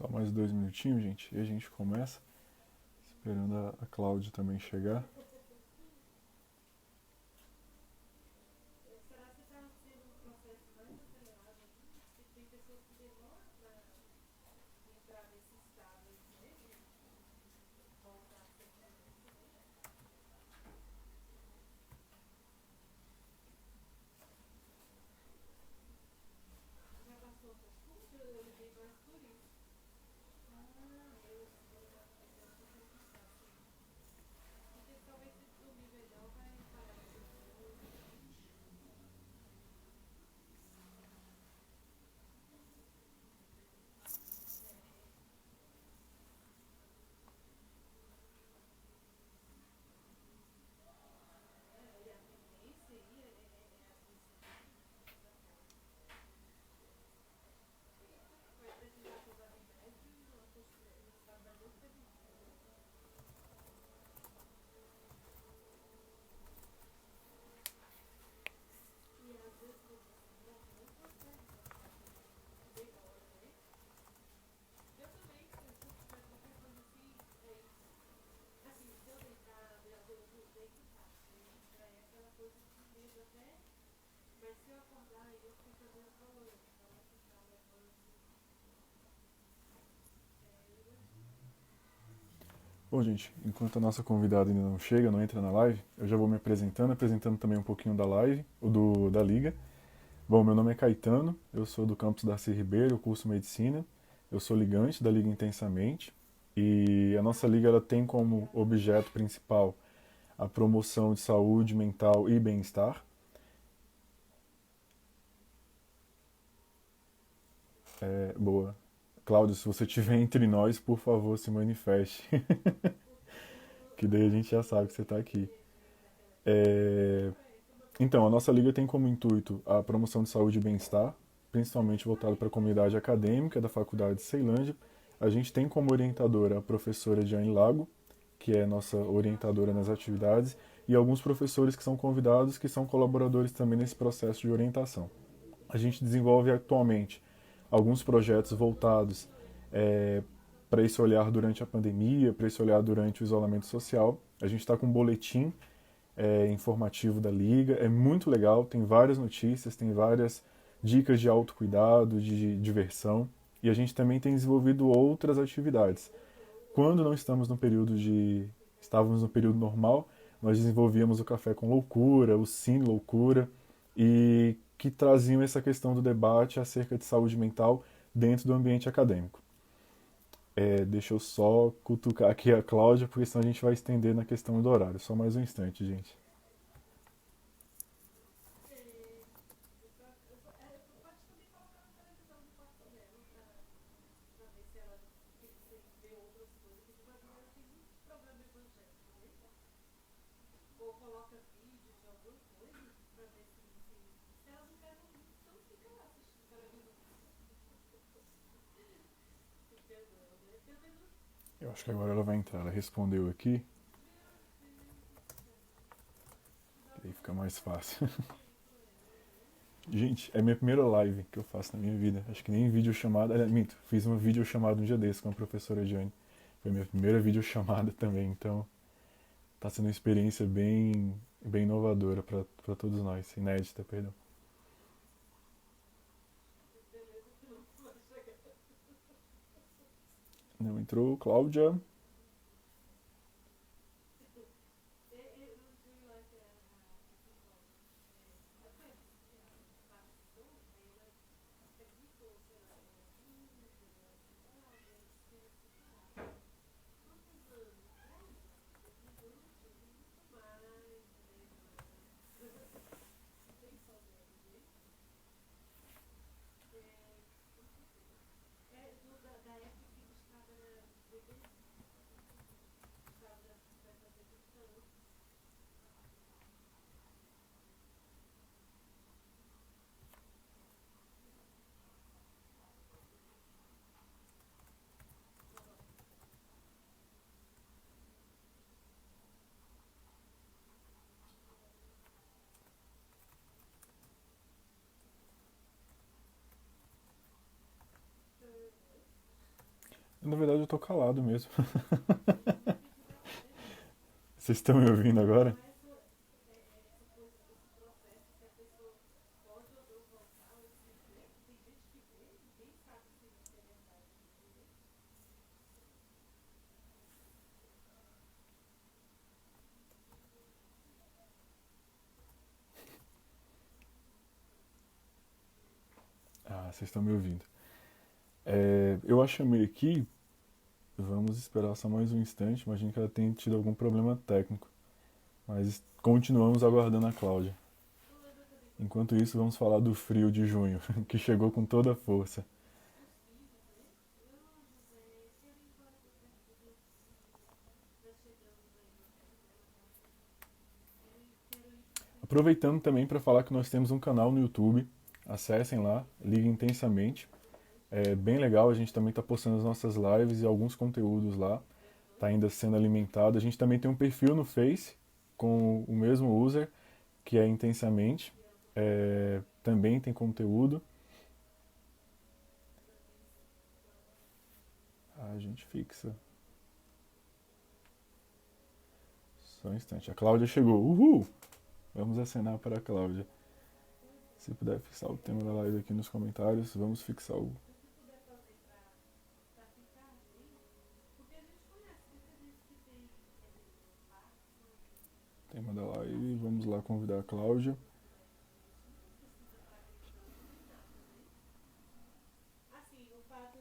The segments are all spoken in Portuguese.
Só mais 2 minutinhos, gente, e a gente começa. Esperando a Cláudia também chegar. Bom, gente, enquanto a nossa convidada ainda não chega, não entra na live, eu já vou me apresentando também um pouquinho da live, da Liga. Bom, meu nome é Caetano, eu sou do campus Darcy Ribeiro, curso Medicina. Eu sou ligante da Liga Intensamente e a nossa liga ela tem como objeto principal a promoção de saúde mental e bem-estar. Boa. Cláudio, se você estiver entre nós, por favor, se manifeste. Que daí a gente já sabe que você está aqui. É, Então, a nossa liga tem como intuito a promoção de saúde e bem-estar, principalmente voltado para a comunidade acadêmica da Faculdade de Ceilândia. A gente tem como orientadora a professora Jane Lago, que é nossa orientadora nas atividades, e alguns professores que são convidados, que são colaboradores também nesse processo de orientação. A gente desenvolve atualmente alguns projetos voltados para esse olhar durante a pandemia, para esse olhar durante o isolamento social. A gente está com um boletim informativo da Liga, é muito legal, tem várias notícias, tem várias dicas de autocuidado, de diversão, e a gente também tem desenvolvido outras atividades. Quando não estávamos no período normal, nós desenvolvíamos o Café com Loucura, o Sim Loucura, e que traziam essa questão do debate acerca de saúde mental dentro do ambiente acadêmico. Deixa eu só cutucar aqui a Cláudia, porque senão a gente vai estender na questão do horário. Só mais um instante, gente. Eu acho que agora ela vai entrar. Ela respondeu aqui, aí fica mais fácil. Gente, é a minha primeira live que eu faço na minha vida. Acho que nem videochamada. Minto, fiz uma videochamada um dia desse com a professora Jane. Foi a minha primeira videochamada também, então tá sendo uma experiência bem inovadora para todos nós. Inédita, perdão. Não entrou, Cláudia. Na verdade, eu tô calado mesmo. Vocês estão me ouvindo agora? Ah, vocês estão me ouvindo. Eu a chamei aqui, vamos esperar só mais um instante. Imagino que ela tenha tido algum problema técnico. Mas continuamos aguardando a Cláudia. Enquanto isso, vamos falar do frio de junho, que chegou com toda a força. Aproveitando também para falar que nós temos um canal no YouTube. Acessem lá, Liga Intensamente. É bem legal, a gente também está postando as nossas lives e alguns conteúdos lá. Está ainda sendo alimentado. A gente também tem um perfil no Face com o mesmo user, que é Intensamente. Também tem conteúdo. A gente fixa. Só um instante. A Cláudia chegou. Uhul! Vamos acenar para a Cláudia. Se puder fixar o tema da live aqui nos comentários, vamos fixar o tema da live. Vamos lá convidar a Cláudia.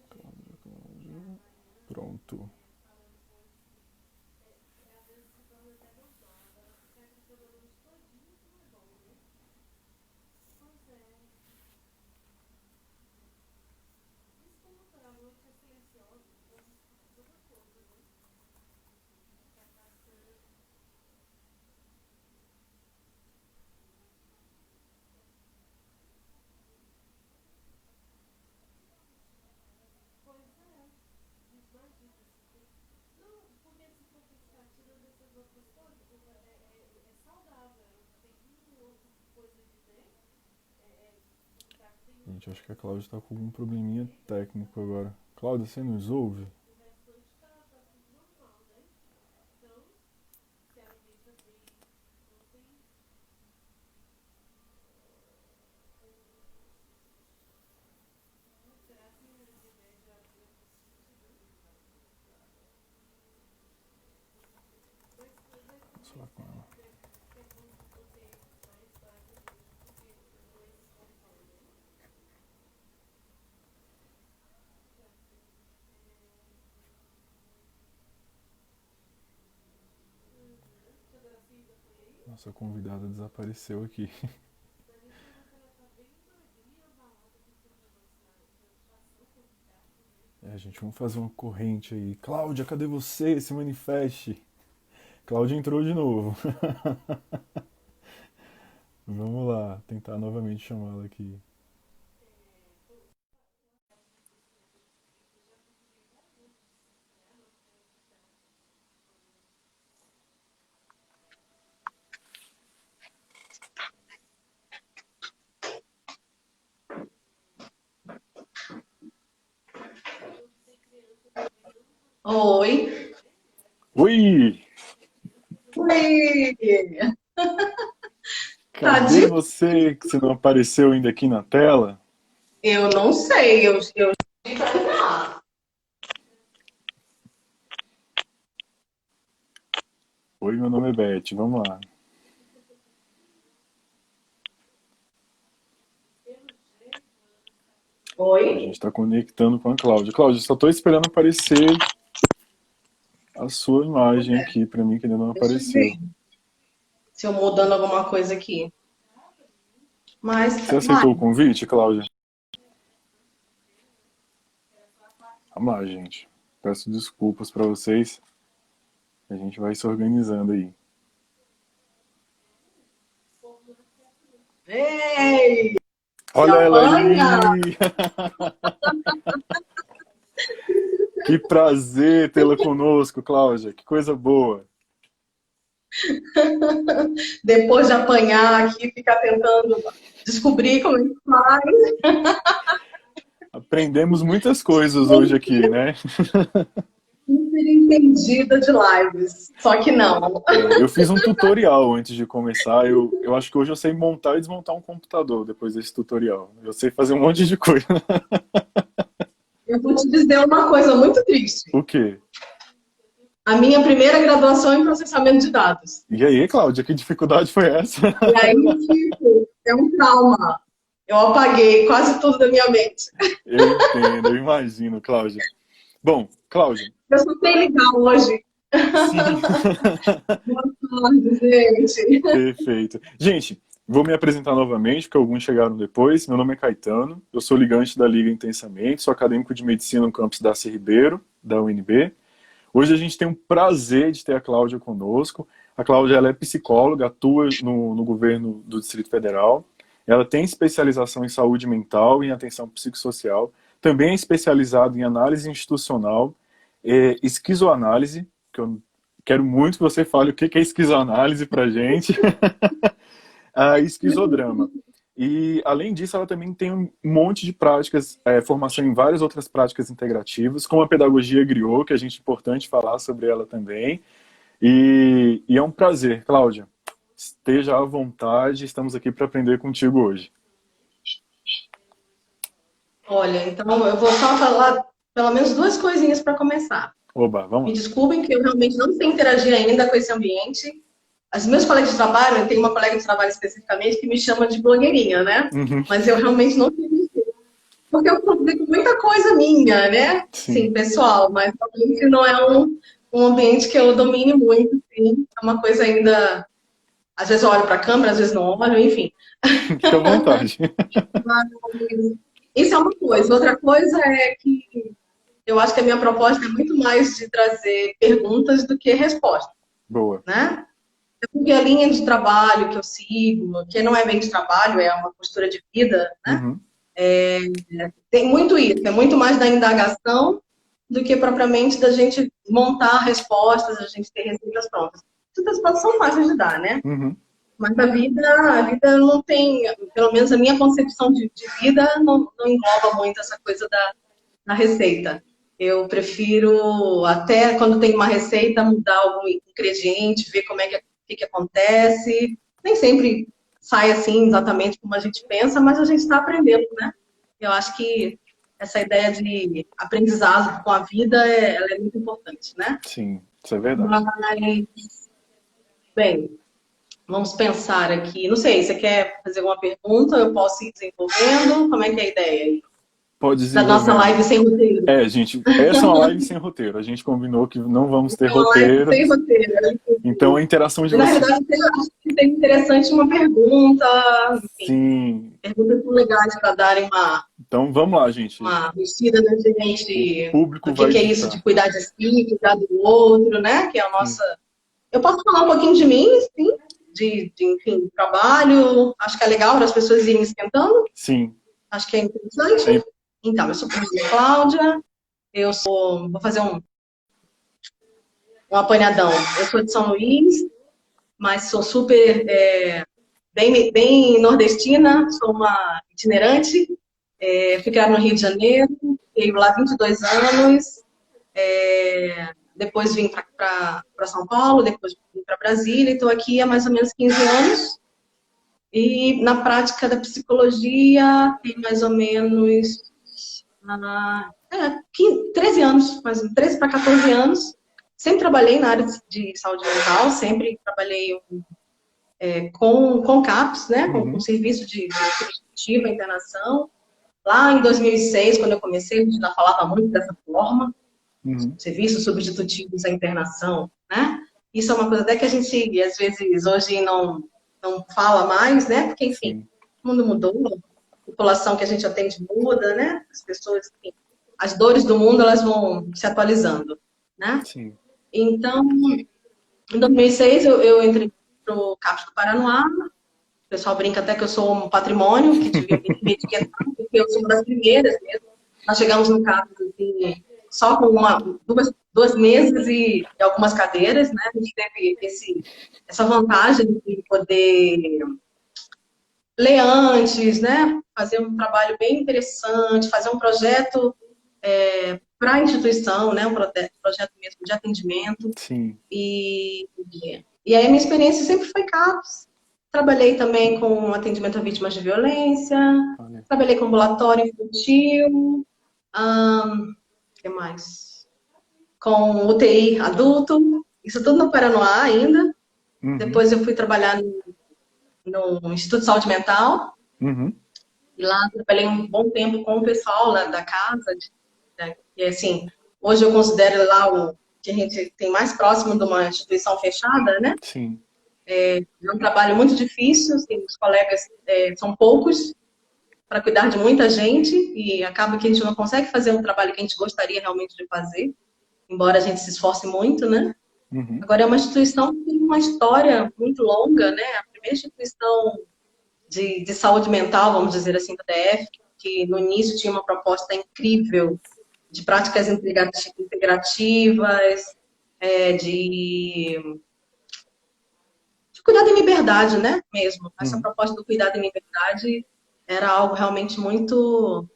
Cláudia. Pronto. Gente, acho que a Cláudia está com algum probleminha técnico agora. Cláudia, você nos ouve? Vamos falar com ela. Nossa convidada desapareceu aqui. Gente, vamos fazer uma corrente aí. Cláudia, cadê você? Se manifeste. Cláudia entrou de novo. Vamos lá, tentar novamente chamá-la aqui. Oi. Oi! Oi! Tá Cadê de... você que você não apareceu ainda aqui na tela? Eu não sei, eu... Oi, meu nome é Beth, vamos lá. A gente Oi? está conectando com a Cláudia. Cláudia, só estou esperando aparecer a sua imagem aqui para mim, que ainda não Deixa eu ver apareceu. se eu mudando alguma coisa aqui. Você Mas, aceitou o convite, Cláudia? Vamos lá, gente. Peço desculpas para vocês. A gente vai se organizando aí. ei, Olha ela apanha! aí! Que prazer tê-la conosco, Cláudia. Que coisa boa. Depois de apanhar aqui, ficar tentando descobrir como é que faz. Aprendemos muitas coisas hoje aqui, né? Super entendida de lives. Só que não. Eu fiz um tutorial antes de começar. Eu acho que hoje eu sei montar e desmontar um computador depois desse tutorial. Eu sei fazer um monte de coisa. Eu vou te dizer uma coisa muito triste. O quê? A minha primeira graduação em processamento de dados. E aí, Cláudia, que dificuldade foi essa? E aí, tipo, é um trauma. Eu apaguei quase tudo da minha mente. Eu entendo, eu imagino, Cláudia. Bom, Cláudia, Eu só sei ligar hoje. sim. Boa tarde, gente. Perfeito. Gente, vou me apresentar novamente, porque alguns chegaram depois. Meu nome é Caetano, eu sou ligante da Liga Intensamente, sou acadêmico de medicina no campus Darcy Ribeiro, da UNB. Hoje a gente tem o prazer de ter a Cláudia conosco. A Cláudia ela é psicóloga, atua no governo do Distrito Federal. Ela tem especialização em saúde mental e em atenção psicossocial. Também é especializada em análise institucional, esquizoanálise, que eu quero muito que você fale o que é esquizoanálise pra gente. A esquizodrama. E, além disso, ela também tem um monte de práticas, formação em várias outras práticas integrativas, como a pedagogia griot, que a gente é importante falar sobre ela também. E é um prazer, Cláudia. Esteja à vontade, estamos aqui para aprender contigo hoje. Olha, então eu vou só falar pelo menos duas coisinhas para começar. Oba, vamos Me lá. desculpem que eu realmente não sei interagir ainda com esse ambiente. Os meus colegas de trabalho, eu tenho uma colega de trabalho especificamente que me chama de blogueirinha, né? Uhum. Mas eu realmente não sei mexer. Porque eu publico muita coisa minha, né? Sim, Sim. pessoal, mas realmente não é um ambiente que eu domine muito, sim. É uma coisa ainda. Às vezes eu olho para a câmera, às vezes não olho, enfim. Fica à vontade. Mas isso é uma coisa. Outra coisa é que eu acho que a minha proposta é muito mais de trazer perguntas do que respostas, Boa. né? Porque a linha de trabalho que eu sigo, que não é bem de trabalho, é uma postura de vida, né? Uhum. Tem muito isso, é muito mais da indagação do que propriamente da gente montar respostas, a gente ter receitas prontas. Receitas prontas são fáceis de dar, né? Uhum. Mas a vida não tem, pelo menos a minha concepção de vida não engloba muito essa coisa da receita. Eu prefiro, até quando tem uma receita, mudar algum ingrediente, ver como é que acontece. Nem sempre sai assim exatamente como a gente pensa, mas a gente está aprendendo, né? Eu acho que essa ideia de aprendizado com a vida, ela é muito importante, né? Sim, isso é verdade. Mas, bem, vamos pensar aqui. Não sei, você quer fazer alguma pergunta? Eu posso ir desenvolvendo? Como é que é a ideia aí? Pode Da nossa desenvolver. live sem roteiro. Gente, essa é uma live sem roteiro. A gente combinou que não vamos ter É uma live roteiro. sem roteiro. Então a interação de Na vocês. verdade, eu acho que seria interessante uma pergunta. Enfim, Sim. perguntas são legais para darem Então vamos lá, gente. uma vestida da gente O público do vai que é isso ditar. de cuidar de si, cuidar do outro, né? Que é a nossa. Eu posso falar um pouquinho de mim, sim, enfim, trabalho. Acho que é legal para as pessoas irem esquentando. Sim. Acho que é interessante. Então, eu sou a Cláudia, vou fazer um apanhadão. Eu sou de São Luís, mas sou super, bem nordestina, sou uma itinerante, fui criada no Rio de Janeiro, fiquei lá 22 anos, depois vim para São Paulo, depois vim para Brasília, e estou aqui há mais ou menos 15 anos. E na prática da psicologia, tem mais ou menos 13 anos, mais 13 para 14 anos. Sempre trabalhei na área de saúde mental, sempre trabalhei com CAPS, né, com serviço de substitutiva, internação. Lá em 2006, quando eu comecei, a gente ainda falava muito dessa forma, serviços substitutivos à internação, né? Isso é uma coisa até que a gente, às vezes, hoje não fala mais, né? Porque, enfim, o mundo mudou, a população que a gente atende muda, né? As pessoas, enfim, as dores do mundo, elas vão se atualizando, né? Sim. Então, em 2006, eu entrei pro CAPS do Paranoá. O pessoal brinca até que eu sou um patrimônio, que devia me etiquetar, porque eu sou uma das primeiras mesmo. Nós chegamos no CAPS, assim, só com duas mesas e algumas cadeiras, né? A gente teve essa vantagem de poder ler antes, né? Fazer um trabalho bem interessante, fazer um projeto para a instituição, né? Um projeto mesmo de atendimento. Sim. E aí a minha experiência sempre foi CAPS. Trabalhei também com atendimento a vítimas de violência, Olha. trabalhei com ambulatório infantil, o que mais? Com UTI adulto, isso tudo no Paranoá ainda. Uhum. Depois eu fui trabalhar no Instituto de Saúde Mental, Uhum. e lá trabalhei um bom tempo com o pessoal lá da casa, né? E assim, hoje eu considero lá o que a gente tem mais próximo de uma instituição fechada, né? Sim. É um trabalho muito difícil, assim, os colegas são poucos para cuidar de muita gente e acaba que a gente não consegue fazer um trabalho que a gente gostaria realmente de fazer, embora a gente se esforce muito, né? Uhum. Agora é uma instituição que tem uma história muito longa, né? A primeira instituição de saúde mental, vamos dizer assim, do DF, que no início tinha uma proposta incrível de práticas integrativas, de cuidado em liberdade, né? Mesmo. Essa Uhum. proposta do cuidado em liberdade era algo realmente muito,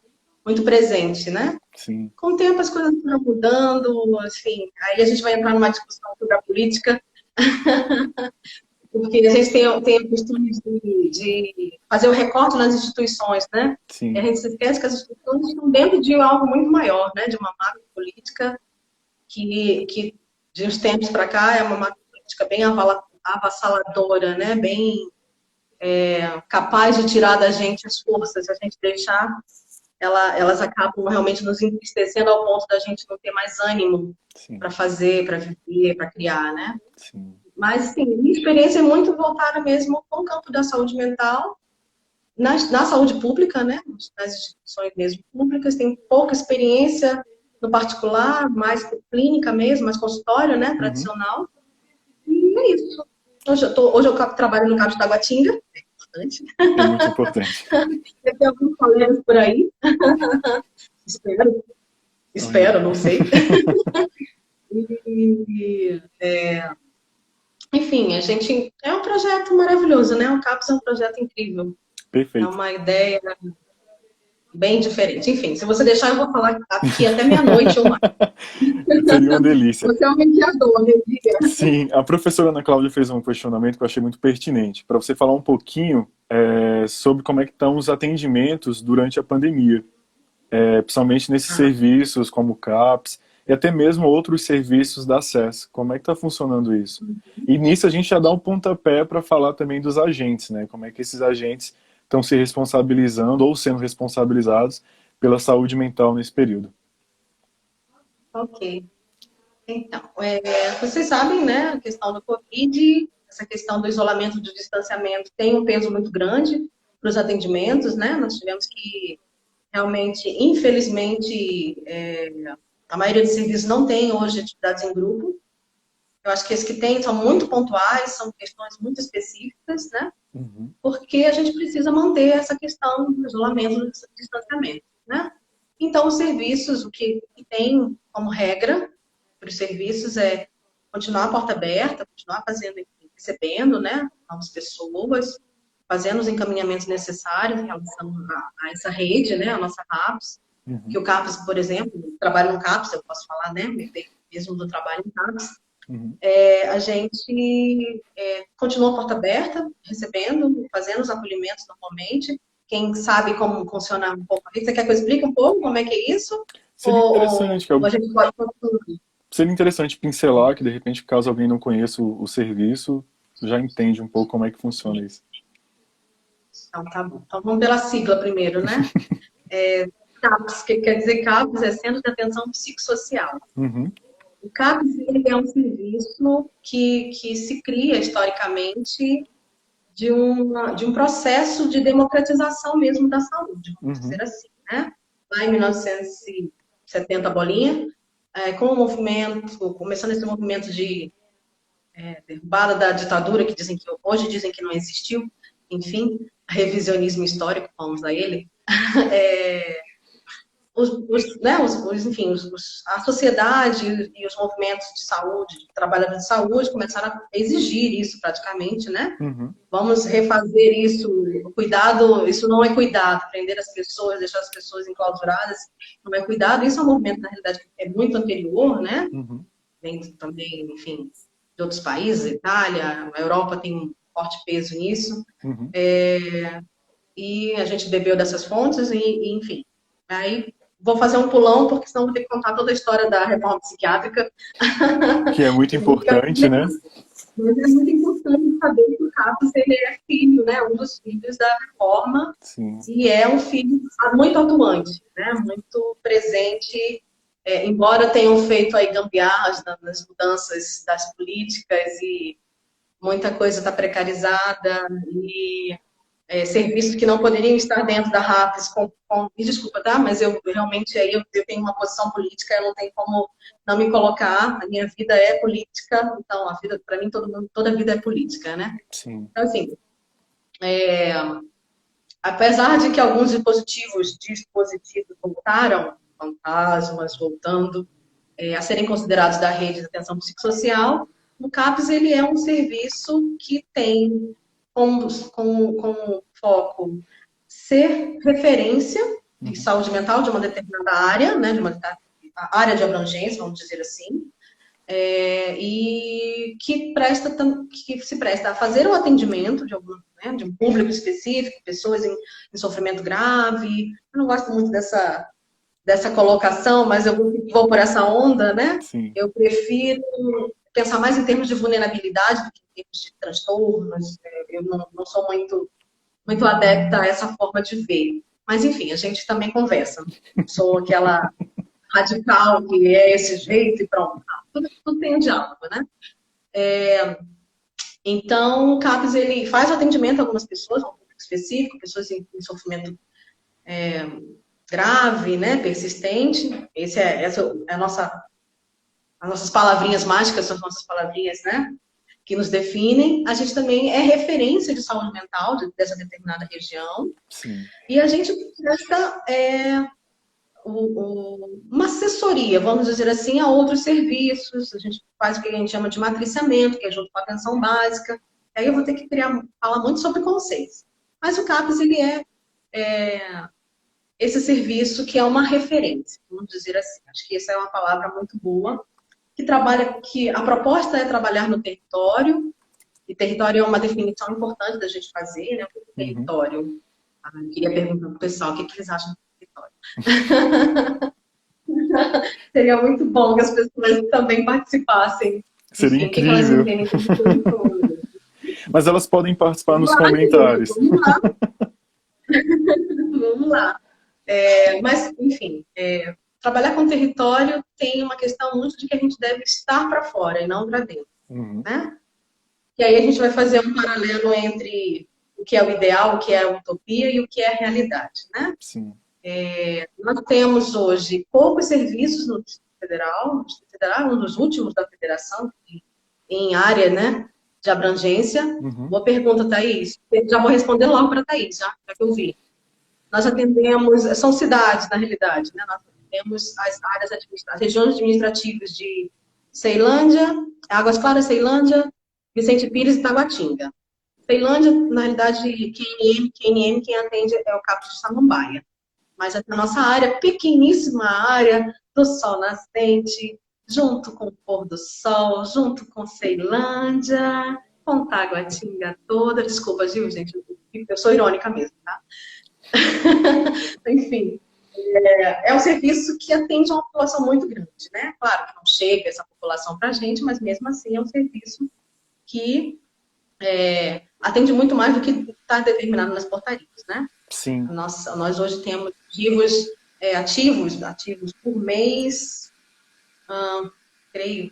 muito presente, né? Sim. Com o tempo as coisas foram mudando, enfim, aí a gente vai entrar numa discussão sobre a política, porque a gente tem o costume de fazer o recorte nas instituições, né? E a Sim. gente se esquece que as instituições estão dentro de algo muito maior, né? De uma macro política que de uns tempos para cá é uma macro política bem avassaladora, né? Bem capaz de tirar da gente as forças, se a gente deixar, elas acabam realmente nos entristecendo ao ponto da gente não ter mais ânimo Sim. para fazer, para viver, para criar, né? Sim. Mas, sim, minha experiência é muito voltada mesmo com o campo da saúde mental, na saúde pública, né? Nas instituições mesmo públicas, tem pouca experiência no particular, mais clínica mesmo, mais consultório, né? Uhum. Tradicional. E é isso. Hoje eu trabalho no CAPS Taguatinga, é importante. É muito importante. Deve ter alguns colegas por aí. Espero. Olha. Espero, não sei. E, enfim, a gente é um projeto maravilhoso, né? O CAPS é um projeto incrível. É Perfeito. uma ideia bem diferente. Enfim, se você deixar, eu vou falar aqui até meia-noite ou mais. Seria uma delícia. Você é um mediador, né, Diga? Sim, a professora Ana Cláudia fez um questionamento que eu achei muito pertinente, para você falar um pouquinho sobre como é que estão os atendimentos durante a pandemia, principalmente nesses serviços como o CAPS e até mesmo outros serviços da SES. Como é que está funcionando isso? E nisso a gente já dá um pontapé para falar também dos agentes, né? Como é que esses agentes estão se responsabilizando ou sendo responsabilizados pela saúde mental nesse período. Ok. Então, vocês sabem, né, a questão do Covid, essa questão do isolamento, do distanciamento, tem um peso muito grande para os atendimentos, né? Nós tivemos que, realmente, infelizmente, a maioria dos serviços não tem hoje atividades em grupo. Eu acho que esses que tem são muito pontuais, são questões muito específicas, né? Uhum. Porque a gente precisa manter essa questão do isolamento, do distanciamento, né? Então, os serviços, o que tem como regra para os serviços é continuar a porta aberta, continuar fazendo, recebendo, né, novas pessoas, fazendo os encaminhamentos necessários em relação a essa rede, né, a nossa CAPS, que o CAPS, por exemplo, trabalho no CAPS, eu posso falar, né, mesmo do trabalho em CAPS, a gente continua a porta aberta, recebendo, fazendo os acolhimentos normalmente. Quem sabe como funciona um pouco a rede, você quer que eu explique um pouco como é que é isso? Seria interessante, Ou a gente pode... seria interessante pincelar que, de repente, caso alguém não conheça o serviço, já entende um pouco como é que funciona isso. Então, tá bom. Então, vamos pela sigla primeiro, né? CAPS, que quer dizer CAPS, é Centro de Atenção Psicossocial. Uhum. O CAPS ele é um serviço que se cria, historicamente, de um processo de democratização mesmo da saúde, vamos dizer assim, né? Lá em 1970, bolinha, com o movimento, começando esse movimento de derrubada da ditadura, que hoje dizem que não existiu, enfim, revisionismo histórico, vamos a ele, né, enfim, a sociedade e os movimentos de saúde, de trabalhadores de saúde, começaram a exigir isso praticamente, né? Uhum. Vamos refazer isso, cuidado, isso não é cuidado, prender as pessoas, deixar as pessoas enclausuradas, não é cuidado, isso é um movimento, na realidade, que é muito anterior, né? Uhum. Vem também, enfim, de outros países, Itália, a Europa tem um forte peso nisso, Uhum. e a gente bebeu dessas fontes, enfim. Aí vou fazer um pulão, porque senão vou ter que contar toda a história da reforma psiquiátrica. Que é muito importante, né? Mas é muito importante saber que o Carlos ele é filho, né? Um dos filhos da reforma. Sim. E é um filho muito atuante, né? Muito presente, embora tenham feito aí gambiarras nas mudanças das políticas e muita coisa está precarizada e serviços que não poderiam estar dentro da RAPS, me desculpa, tá? Mas eu realmente aí eu tenho uma posição política, eu não tenho como não me colocar, a minha vida é política, então a vida, para mim, toda a vida é política, né? Sim. Então, assim, apesar de que alguns dispositivos voltaram, fantasmas voltando, a serem considerados da rede de atenção psicossocial, o CAPS ele é um serviço que tem como foco ser referência de saúde mental de uma determinada área, né, de uma área de abrangência, vamos dizer assim, e que se presta a fazer o atendimento de um público específico, pessoas em sofrimento grave. Eu não gosto muito dessa colocação, mas eu vou por essa onda, né? Sim. Eu prefiro pensar mais em termos de vulnerabilidade do que em termos de transtornos. Eu não sou muito adepta a essa forma de ver. Mas, enfim, a gente também conversa. Sou aquela radical que é esse jeito e pronto. Tudo tem um diálogo, né? Então, o CAPS, ele faz o atendimento a algumas pessoas, um público específico, pessoas em sofrimento grave, né, persistente. Essa é as nossas palavrinhas mágicas, são as nossas palavrinhas, né, que nos definem. A gente também é referência de saúde mental dessa determinada região. Sim. E a gente presta uma assessoria, vamos dizer assim, a outros serviços. A gente faz o que a gente chama de matriciamento, que é junto com a atenção básica. Aí eu vou ter que falar muito sobre conceitos. Mas o CAPS, ele é esse serviço que é uma referência, vamos dizer assim. Acho que essa é uma palavra muito boa, que a proposta é trabalhar no território, e território é uma definição importante da gente fazer, né? O território. Eu queria perguntar para o pessoal o que eles acham do território. Seria muito bom que as pessoas também participassem. Seria Enfim, incrível. O que elas entendem do território. Mas elas podem participar nos comentários. Vamos lá. Vamos lá. Mas, enfim, trabalhar com território tem uma questão muito de que a gente deve estar para fora e não para dentro. Né? E aí a gente vai fazer um paralelo entre o que é o ideal, o que é a utopia e o que é a realidade. Né? Sim. Nós temos hoje poucos serviços no Distrito Federal, um dos últimos da federação, em área, né, de abrangência. Boa pergunta, Thaís. Já vou responder logo para a Thaís, já que eu vi. Nós atendemos, são cidades, na realidade, né? Nós atendemos as regiões administrativas de Ceilândia, Águas Claras, Ceilândia, Vicente Pires e Taguatinga. Ceilândia, na realidade, QNM, quem atende é o CAPS de Samambaia. Mas a nossa área, pequeníssima área do sol nascente, junto com o pôr do sol, junto com Ceilândia, com Taguatinga toda. Desculpa, viu, gente? Eu sou irônica mesmo, tá? Enfim, é um serviço que atende a uma população muito grande, né? Claro que não chega essa população para a gente, mas mesmo assim é um serviço que atende muito mais do que está determinado nas portarias, né? Sim. Nós hoje temos ativos por mês, creio,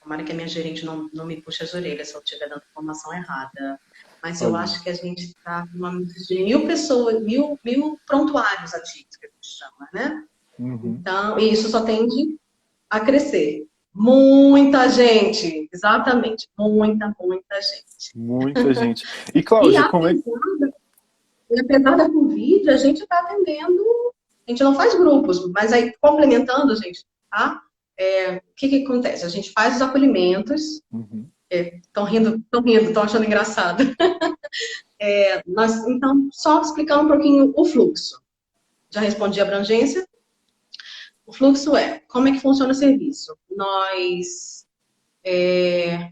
tomara que a minha gerente não me puxe as orelhas se eu estiver dando informação errada. Mas eu acho que a gente está com uma média de 1.000 pessoas, 1.000 prontuários ativos, que a gente chama, né? Então, e isso só tende a crescer. Muita gente, exatamente, muita gente. Muita gente. E, Cláudia, como é que... E apesar da Covid, a gente está atendendo A gente não faz grupos, mas aí complementando, gente, tá? O que que acontece? A gente faz os acolhimentos, Uhum. estão rindo, estão achando engraçado. Então, só explicando um pouquinho o fluxo. Já respondi a abrangência. O fluxo como é que funciona o serviço? Nós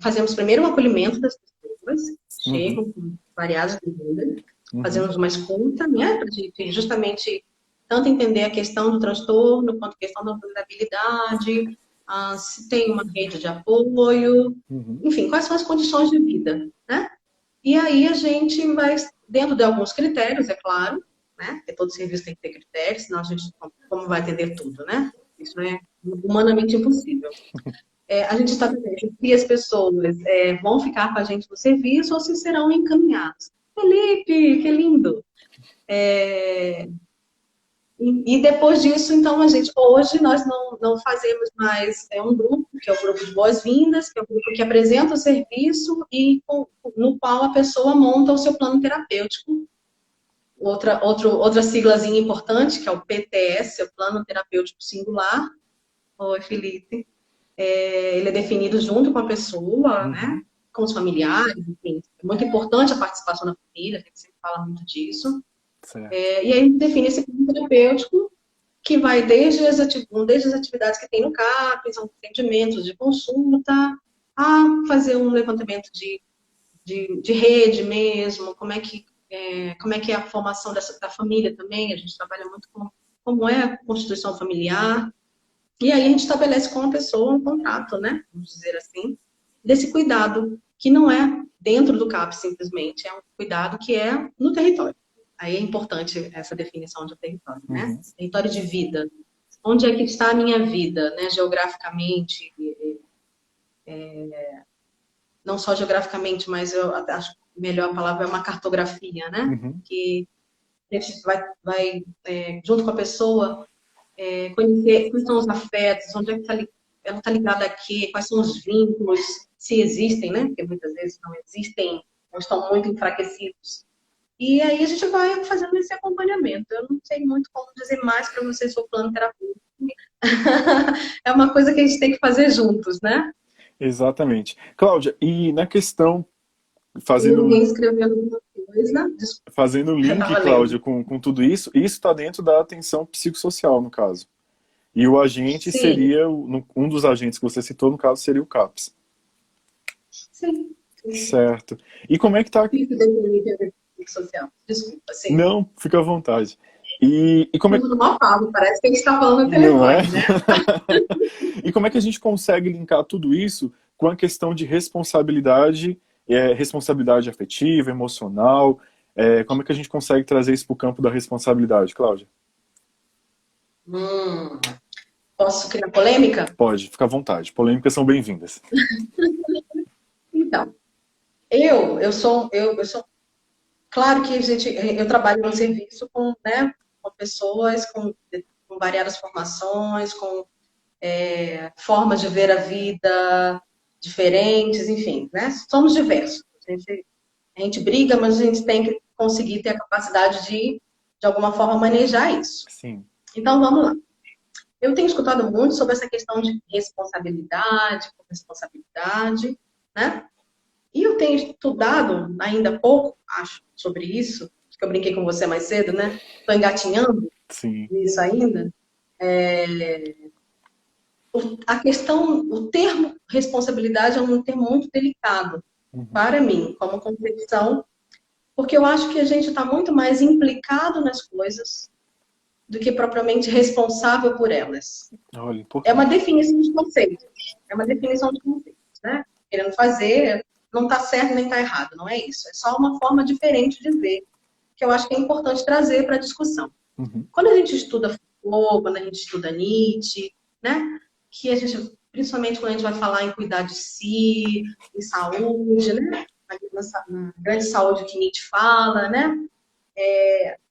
fazemos primeiro o acolhimento das pessoas, Uhum. chegam com variadas demandas, Uhum. fazemos uma escuta, né, para a gente justamente tanto entender a questão do transtorno, quanto a questão da vulnerabilidade, se tem uma rede de apoio, Uhum. enfim, quais são as condições de vida, né? E aí a gente vai, dentro de alguns critérios, é claro, né? Porque todo serviço tem que ter critérios, senão a gente como vai atender tudo, né? Isso é humanamente impossível. A gente estabelece se as pessoas vão ficar com a gente no serviço ou se serão encaminhadas. Felipe, que lindo! E depois disso, então, hoje nós não fazemos mais um grupo, que é o grupo de boas-vindas, que é o grupo que apresenta o serviço e no qual a pessoa monta o seu plano terapêutico. Outra siglazinha importante, que é o PTS, o Plano Terapêutico Singular. Oi, Felipe. Ele é definido junto com a pessoa, Uhum. né? Com os familiares, enfim. É muito importante a participação da família, a gente sempre fala muito disso. Certo. E aí a gente define esse plano terapêutico que vai desde as atividades que tem no CAP, são atendimentos de consulta, a fazer um levantamento de rede mesmo, como é que é a formação da família também, a gente trabalha muito com como é a constituição familiar, e aí a gente estabelece com a pessoa um contrato, né, vamos dizer assim, desse cuidado, que não é dentro do CAP simplesmente, é um cuidado que é no território. Aí é importante essa definição de território, né? Uhum. Território de vida. Onde é que está a minha vida, né? Geograficamente, não só geograficamente, mas eu acho que melhor a palavra é uma cartografia, né? Uhum. Que a gente vai junto com a pessoa, conhecer quais são os afetos, onde é que ela está ligada a quê, quais são os vínculos, se existem, né? Porque muitas vezes não existem, ou estão muito enfraquecidos. E aí a gente vai fazendo esse acompanhamento. Eu não sei muito como dizer mais para vocês sobre o plano terapêutico. É uma coisa que a gente tem que fazer juntos, né? Exatamente. Cláudia, e na questão, Tem fazendo, alguém escrevendo alguma coisa? Desculpa, fazendo eu link, estava lendo. Cláudia, com tudo isso, isso está dentro da atenção psicossocial, no caso. E o agente Sim, seria, um dos agentes que você citou, no caso, seria o CAPS. sim, sim. Certo. E como é que tá? Fico definindo a social. Desculpa, sim. Não, fica à vontade. E como é. Tudo mal falo, parece que a gente está falando no Não é? telefone, né? E como é que a gente consegue linkar tudo isso com a questão de responsabilidade, responsabilidade afetiva, emocional? Como é que a gente consegue trazer isso para o campo da responsabilidade, Cláudia? Hum, posso criar polêmica? Pode, fica à vontade. Polêmicas são bem-vindas. Então, eu sou. Claro que eu trabalho no serviço com, né, com pessoas com variadas formações, com formas de ver a vida diferentes, enfim, né? Somos diversos. A gente briga, mas a gente tem que conseguir ter a capacidade de alguma forma, manejar isso. Sim. Então, vamos lá. Eu tenho escutado muito sobre essa questão de responsabilidade, corresponsabilidade, né? E eu tenho estudado ainda pouco, acho, sobre isso, que eu brinquei com você mais cedo, né? Estou engatinhando Sim. nisso ainda. A questão, o termo responsabilidade é um termo muito delicado Uhum. para mim, como concepção, porque eu acho que a gente está muito mais implicado nas coisas do que propriamente responsável por elas. Olha, É uma importante. definição de conceitos. É uma definição de conceitos, né? Querendo fazer, não está certo nem está errado, não é isso. É só uma forma diferente de ver, que eu acho que é importante trazer para a discussão. Uhum. Quando a gente estuda Foucault, quando a gente estuda Nietzsche, né? Que a gente, principalmente quando a gente vai falar em cuidar de si, em saúde, né? Na grande saúde que Nietzsche fala, né?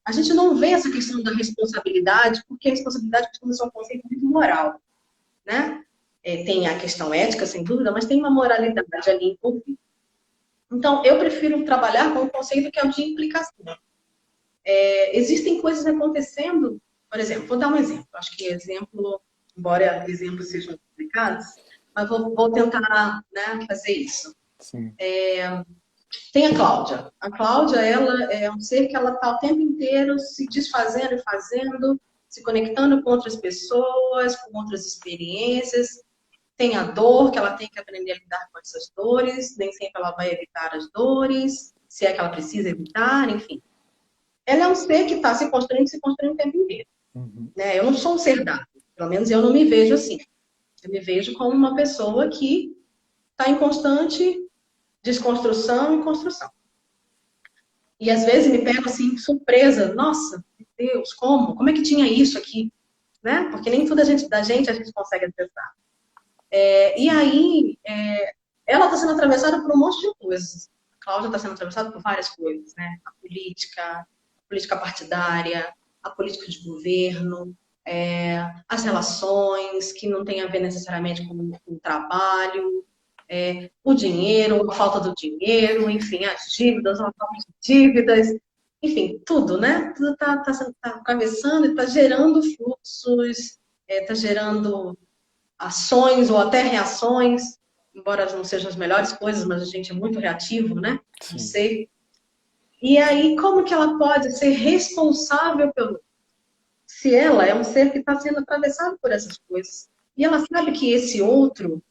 A gente não vê essa questão da responsabilidade, porque a responsabilidade costuma ser um conceito muito moral, né? Tem a questão ética, sem dúvida, mas tem uma moralidade ali envolvida. Então, eu prefiro trabalhar com o conceito que é o de implicação. Existem coisas acontecendo Por exemplo, vou dar um exemplo. Acho que exemplo, embora exemplos sejam complicados, mas vou tentar, né, fazer isso. Sim. Tem a Cláudia. A Cláudia, ela é um ser que ela está o tempo inteiro se desfazendo e fazendo, se conectando com outras pessoas, com outras experiências. Tem a dor, que ela tem que aprender a lidar com essas dores, nem sempre ela vai evitar as dores, se é que ela precisa evitar, enfim. Ela é um ser que está se construindo o tempo inteiro. Uhum. Né? Eu não sou um ser dado, pelo menos eu não me vejo assim. Eu me vejo como uma pessoa que está em constante desconstrução e construção. E às vezes me pego assim, surpresa, nossa, meu Deus, como? Como é que tinha isso aqui? Né? Porque nem tudo da gente a gente consegue acessar. E aí, ela está sendo atravessada por um monte de coisas. A Cláudia está sendo atravessada por várias coisas, né? A política partidária, a política de governo, as relações, que não tem a ver necessariamente com o trabalho, o dinheiro, a falta do dinheiro, enfim, as dívidas, a falta de dívidas, enfim, tudo, né? Tudo está atravessando e está gerando fluxos, está gerando ações ou até reações, embora não sejam as melhores coisas, mas a gente é muito reativo, né? Sim. Não sei. E aí, como que ela pode ser responsável pelo... Se ela é um ser que está sendo atravessado por essas coisas, e ela sabe que esse outro,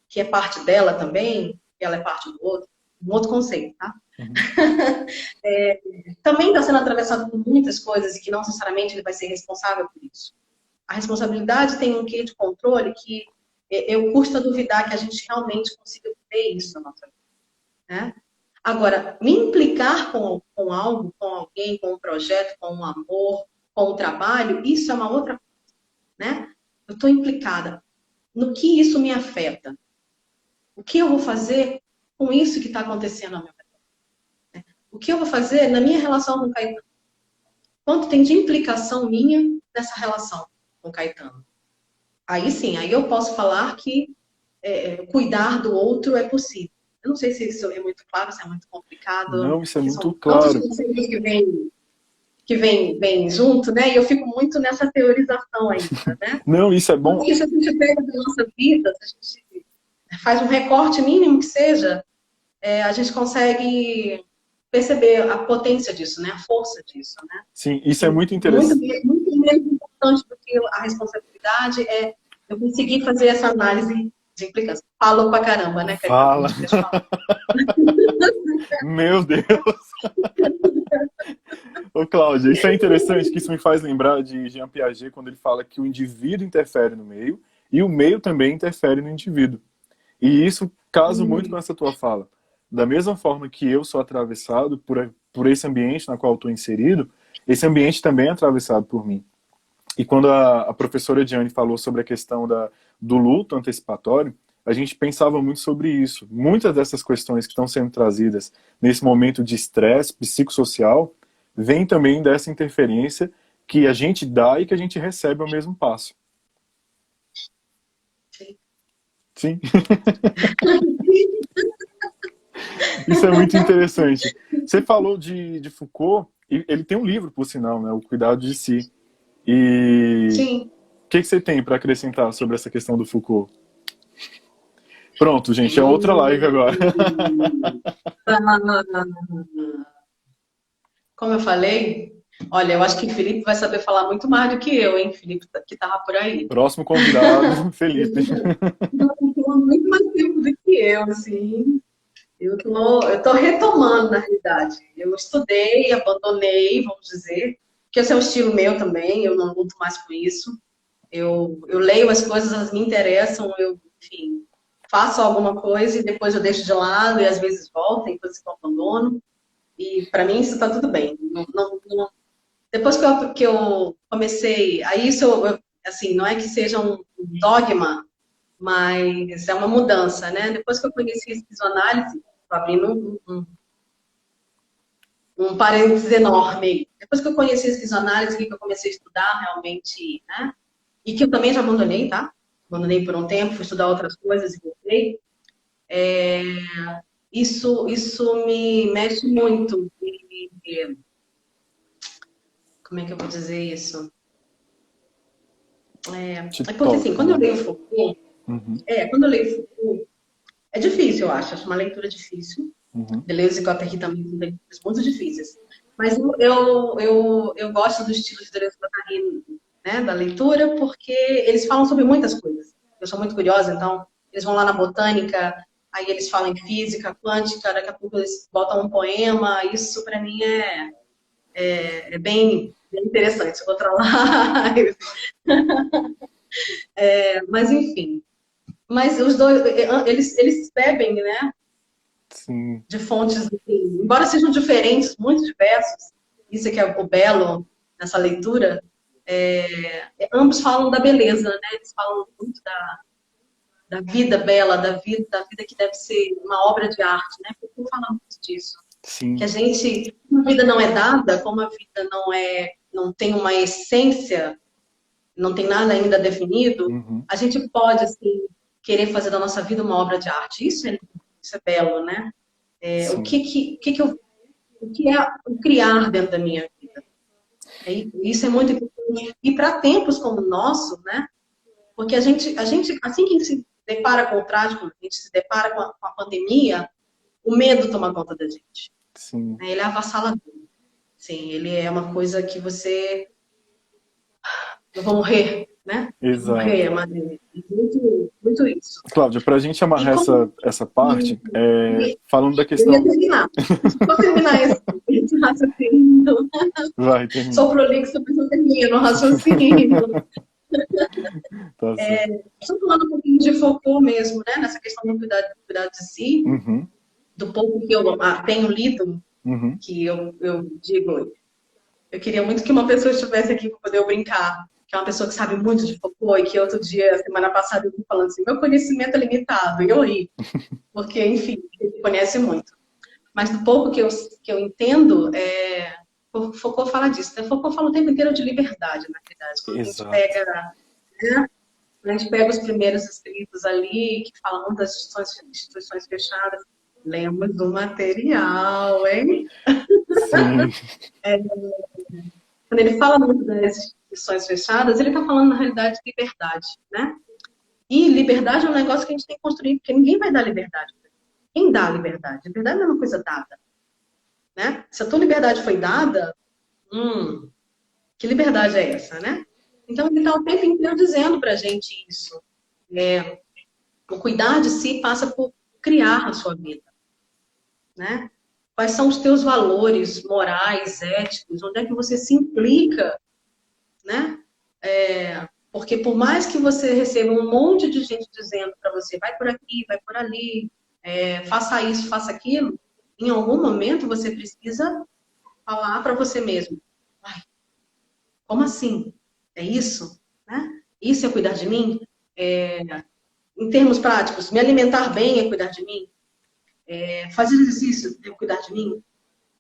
que é parte dela também, que ela é parte do outro, um outro conceito, tá? Uhum. Também está sendo atravessado por muitas coisas e que não necessariamente ele vai ser responsável por isso. A responsabilidade tem um quê de controle que eu custa duvidar que a gente realmente consiga ver isso na nossa vida. Né? Agora, me implicar com algo, com alguém, com um projeto, com um amor, com um trabalho, isso é uma outra coisa. Né? Eu estou implicada. No que isso me afeta? O que eu vou fazer com isso que está acontecendo ao meu redor? O que eu vou fazer na minha relação com o Caetano? Quanto tem de implicação minha nessa relação com o Caetano? Aí sim, aí eu posso falar que cuidar do outro é possível. Eu não sei se isso é muito claro, se é muito complicado, Não, isso é porque muito são tantos claro. conceitos que vem junto, né? E eu fico muito nessa teorização ainda, né? Não, isso é bom. Porque se a gente pega da nossa vida, se a gente faz um recorte mínimo que seja, a gente consegue perceber a potência disso, né? A força disso, né? Sim, isso é E muito muito, interessante. muito menos importante do que a responsabilidade é eu conseguir fazer essa análise de implicância. Falou pra caramba, né, Caetano? Fala. Meu Deus. Ô, Cláudia, isso é interessante, que isso me faz lembrar de Jean Piaget, quando ele fala que o indivíduo interfere no meio e o meio também interfere no indivíduo. E isso casa muito com essa tua fala. Da mesma forma que eu sou atravessado por esse ambiente na qual estou inserido, esse ambiente também é atravessado por mim. E quando a professora Diane falou sobre a questão do luto antecipatório, a gente pensava muito sobre isso. Muitas dessas questões que estão sendo trazidas nesse momento de estresse psicossocial vêm também dessa interferência que a gente dá e que a gente recebe ao mesmo passo. Sim. Isso é muito interessante. Você falou de Foucault, e ele tem um livro, por sinal, né? O Cuidado de Si. E Sim. o que você tem para acrescentar sobre essa questão do Foucault? Pronto, gente, é outra live agora. Como eu falei, olha, eu acho que o Felipe vai saber falar muito mais do que eu, hein? Felipe que estava por aí. Próximo convidado, Felipe. Muito mais tempo do que eu, assim. Eu tô retomando, na realidade. Eu estudei, abandonei, vamos dizer, que esse é um estilo meu também, eu não luto mais com isso. Eu leio as coisas, elas me interessam, enfim, faço alguma coisa e depois eu deixo de lado e às vezes volto, tem coisas que eu abandono. E para mim isso está tudo bem. Depois que eu comecei, aí isso, assim, não é que seja um dogma, mas é uma mudança, né? Depois que eu conheci a esquizoanálise, estou abrindo um parênteses enorme aí. Depois que eu conheci a esquizoanálise, que eu comecei a estudar realmente, né? E que eu também já abandonei, tá? Abandonei por um tempo, fui estudar outras coisas e voltei. Isso me mexe muito. Como é que eu vou dizer isso? Te É porque assim, toca, quando eu né? leio Foucault, Uhum, quando eu leio Foucault, é difícil, eu acho uma leitura difícil. uhum, Deleuze e Guattari também são leituras muito difíceis. Mas eu gosto do estilo de Deleuze e Guattari, né, da leitura, porque eles falam sobre muitas coisas. Eu sou muito curiosa, então eles vão lá na botânica, aí eles falam em física quântica, daqui a pouco eles botam um poema. Isso para mim é bem interessante. Outra live. Mas enfim. Mas os dois, eles bebem, né, sim, de fontes, assim, embora sejam diferentes, muito diversos, isso é que é o belo nessa leitura, ambos falam da beleza, né? Eles falam muito da vida bela, da vida que deve ser uma obra de arte, né? Porque fala muito disso. Que a sim, gente, como a vida não é dada, como a vida não tem uma essência, não tem nada ainda definido, uhum, a gente pode, assim, querer fazer da nossa vida uma obra de arte. Isso é belo, né? sim, O que é o criar dentro da minha vida. Isso é muito importante. E para tempos como o nosso, né? Porque assim que a gente se depara com o trágico, a gente se depara com a pandemia, o medo toma conta da gente. sim, Né? Ele é avassalador. Sim, ele é uma coisa que você. Eu vou morrer, né? Eu vou morrer, exato. é muito, muito isso. Cláudia, para a gente E amarrar como. essa parte, falando da Eu ia questão. terminar. Deixa eu só terminar esse raciocínio. Vai, Sou termina. prolixo, mas eu termino o raciocínio. Tá certo. Só falando um pouquinho de Foucault mesmo, né? Nessa questão do cuidar de si, Uhum, do pouco que eu tenho lido, uhum. que eu digo, eu queria muito que uma pessoa estivesse aqui para poder eu brincar, que é uma pessoa que sabe muito de Foucault, e que outro dia, semana passada, eu fui falando assim, meu conhecimento é limitado, e eu ri, porque, enfim, ele conhece muito. Mas do pouco que eu entendo, Foucault fala disso, né? Foucault fala o tempo inteiro de liberdade, na verdade. Quando a gente Exato. pega, né? A gente pega os primeiros escritos ali, que falam muito das instituições fechadas. Lemos do material, hein? Sim, Quando ele fala muito das instituições fechadas, ele está falando, na realidade, de liberdade, né? E liberdade é um negócio que a gente tem que construir, porque ninguém vai dar liberdade. Quem dá liberdade? Liberdade não é uma coisa dada, né? Se a tua liberdade foi dada, que liberdade é essa, né? Então, ele está o tempo inteiro dizendo para a gente isso. O cuidar de si passa por criar a sua vida, né? Quais são os teus valores morais, éticos? Onde é que você se implica, né? Porque por mais que você receba um monte de gente dizendo para você, vai por aqui, vai por ali, faça isso, faça aquilo, em algum momento você precisa falar para você mesmo, ai, como assim? É isso? Né? Isso é cuidar de mim? Em termos práticos, me alimentar bem é cuidar de mim? Fazer exercício é cuidar de mim?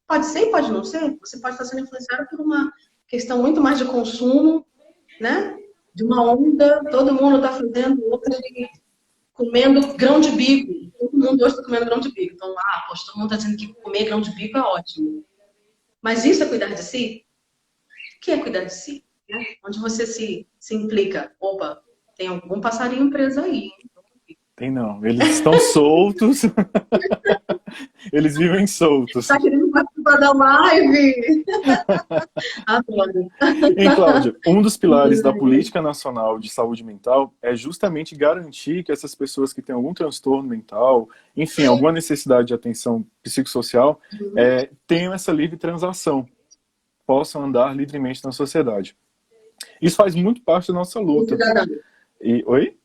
Pode ser e pode não ser. Você pode estar sendo influenciado por uma questão muito mais de consumo, né? De uma onda, todo mundo está fazendo hoje, comendo grão de bico. Todo mundo hoje está comendo grão de bico. Então, poxa, todo mundo está dizendo que comer grão de bico é ótimo. Mas isso é cuidar de si? O que é cuidar de si? Né? Onde você se implica. Opa, tem algum passarinho preso aí. tem não. Eles estão soltos, eles vivem soltos. Tá querendo participar da live? Adoro. Hein, Cláudia, um dos pilares da Política Nacional de Saúde Mental é justamente garantir que essas pessoas que têm algum transtorno mental, enfim, alguma necessidade de atenção psicossocial, tenham essa livre transação, possam andar livremente na sociedade. Isso faz muito parte da nossa luta. Cidadão. Oi?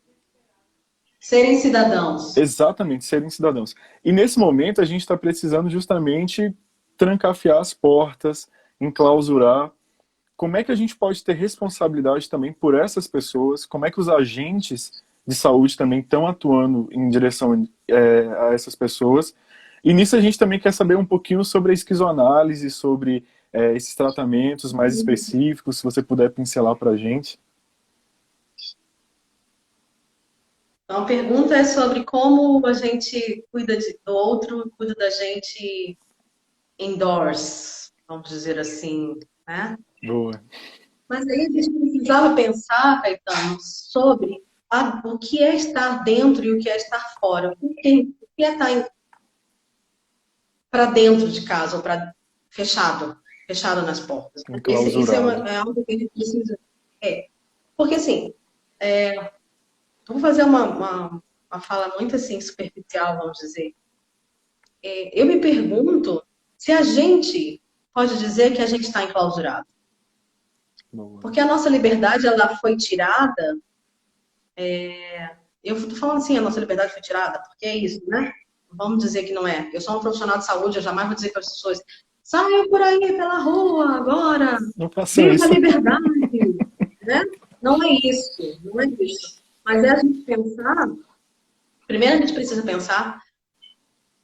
Serem cidadãos. Exatamente, serem cidadãos. E nesse momento a gente está precisando justamente trancafiar as portas, enclausurar. Como é que a gente pode ter responsabilidade também por essas pessoas? Como é que os agentes de saúde também estão atuando em direção a essas pessoas? E nisso a gente também quer saber um pouquinho sobre a esquizoanálise, sobre esses tratamentos mais específicos, se você puder pincelar para a gente. Então, a pergunta é sobre como a gente cuida do outro, cuida da gente indoors, vamos dizer assim, né? Boa. Mas aí a gente precisava pensar, Caetano, sobre o que é estar dentro e o que é estar fora. O que é estar para dentro de casa ou para fechado nas portas. Isso é, Enclausurado. é algo que a gente precisa. É. Porque assim, eu vou fazer uma fala muito assim superficial, vamos dizer. Eu me pergunto se a gente pode dizer que a gente está enclausurado. Boa. Porque a nossa liberdade ela foi tirada. Eu estou falando assim, a nossa liberdade foi tirada, porque é isso, né? Vamos dizer que não é. Eu sou um profissional de saúde, eu jamais vou dizer para as pessoas, saiam por aí pela rua agora, Não façam viva a isso. liberdade, né? Não é isso, não é isso. Mas é a gente pensar, primeiro a gente precisa pensar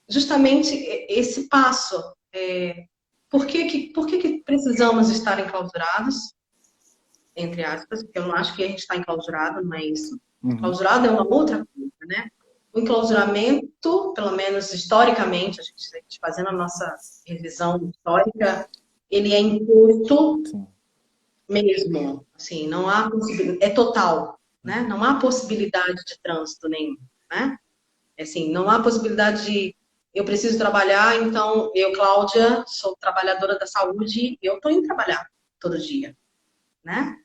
justamente esse passo. Por que precisamos estar enclausurados? Entre aspas, porque eu não acho que a gente está enclausurado, não é isso. Uhum. Enclausurado é uma outra coisa, né? O enclausuramento, pelo menos historicamente, a gente fazendo a nossa revisão histórica, ele é imposto Sim. mesmo, assim, não há possibilidade, é total, né? Não há possibilidade de trânsito nenhum, né? Assim, não há possibilidade de eu preciso trabalhar, então eu, Cláudia, sou trabalhadora da saúde, eu estou indo trabalhar todo dia, né?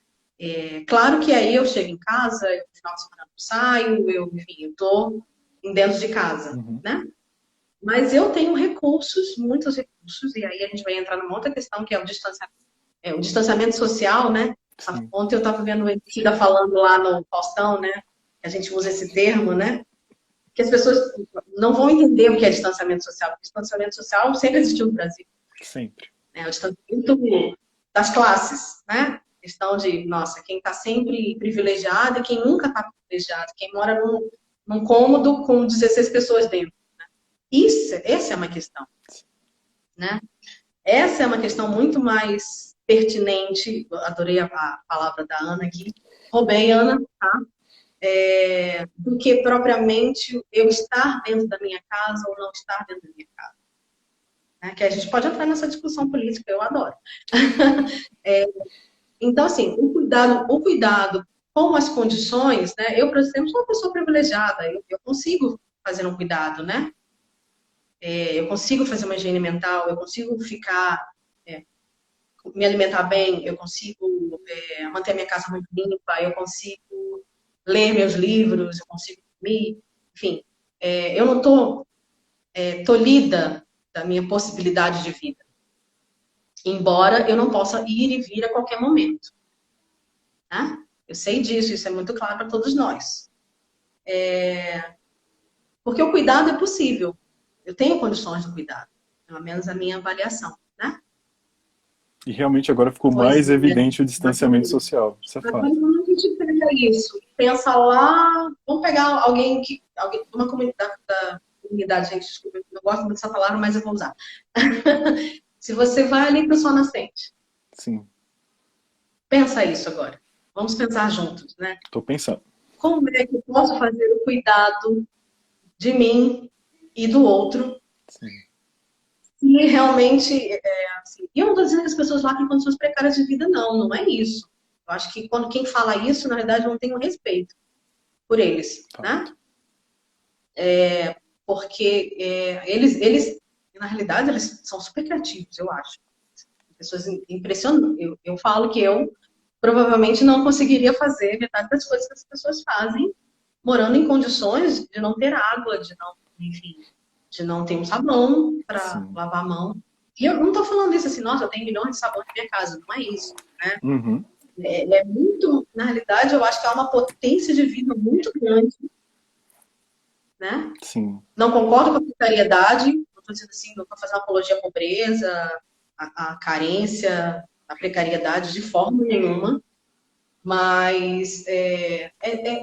Claro que aí eu chego em casa, no final de semana eu saio, enfim, eu estou dentro de casa, Uhum. né? Mas eu tenho recursos, muitos recursos, e aí a gente vai entrar numa outra questão que é o distanciamento social, né? Sim. Ontem eu estava vendo o Emicida falando lá no Faustão, né? Que a gente usa esse termo, né? Que as pessoas não vão entender o que é distanciamento social, porque distanciamento social sempre existiu no Brasil, Sempre. né? O distanciamento das classes, né? Questão de, nossa, quem está sempre privilegiado e quem nunca está privilegiado, quem mora num cômodo com 16 pessoas dentro. Essa é uma questão, né? Essa é uma questão muito mais pertinente, adorei a palavra da Ana aqui, roubei, Ana, tá? Do que propriamente eu estar dentro da minha casa ou não estar dentro da minha casa. Né? Que a gente pode entrar nessa discussão política, eu adoro. Então, assim, o cuidado com as condições, né? Eu, por exemplo, sou uma pessoa privilegiada, eu consigo fazer um cuidado, né? Eu consigo fazer uma higiene mental, eu consigo me alimentar bem, eu consigo manter a minha casa muito limpa, eu consigo ler meus livros, eu consigo dormir, enfim. Eu não estou tolhida da minha possibilidade de vida, embora eu não possa ir e vir a qualquer momento. Né? Eu sei disso, isso é muito claro para todos nós. Porque o cuidado é possível. Eu tenho condições de cuidado, pelo menos a minha avaliação, né? E realmente agora ficou Pois mais é. evidente o distanciamento social. Isso é Agora, fato. quando a gente pega isso, pensa lá, vamos pegar alguém uma comunidade, gente, desculpa, eu não gosto muito dessa palavra, mas eu vou usar. Se você vai ali para o Sol Nascente, Sim. pensa isso agora. Vamos pensar juntos, né? Tô pensando. Como é que eu posso fazer o cuidado de mim e do outro Sim. e realmente, assim, e eu não estou dizendo que as pessoas lá têm condições precárias de vida, não é isso. Eu acho que quando quem fala isso, na verdade, não tem um respeito por eles, né? Fato. Porque eles, na realidade, eles são super criativos, eu acho. Pessoas impressionantes. Eu falo que eu provavelmente não conseguiria fazer metade das coisas que as pessoas fazem morando em condições de não ter água, de não, enfim, de não ter um sabão para Sim. lavar a mão. E eu não estou falando isso assim, nossa, eu tenho milhões de sabões na minha casa, não é isso, né? Uhum. É muito, na realidade, eu acho que há uma potência de vida muito grande, né? Sim. Não concordo com a precariedade, não estou dizendo assim, não estou fazendo apologia à pobreza, à carência, à precariedade de forma nenhuma, mas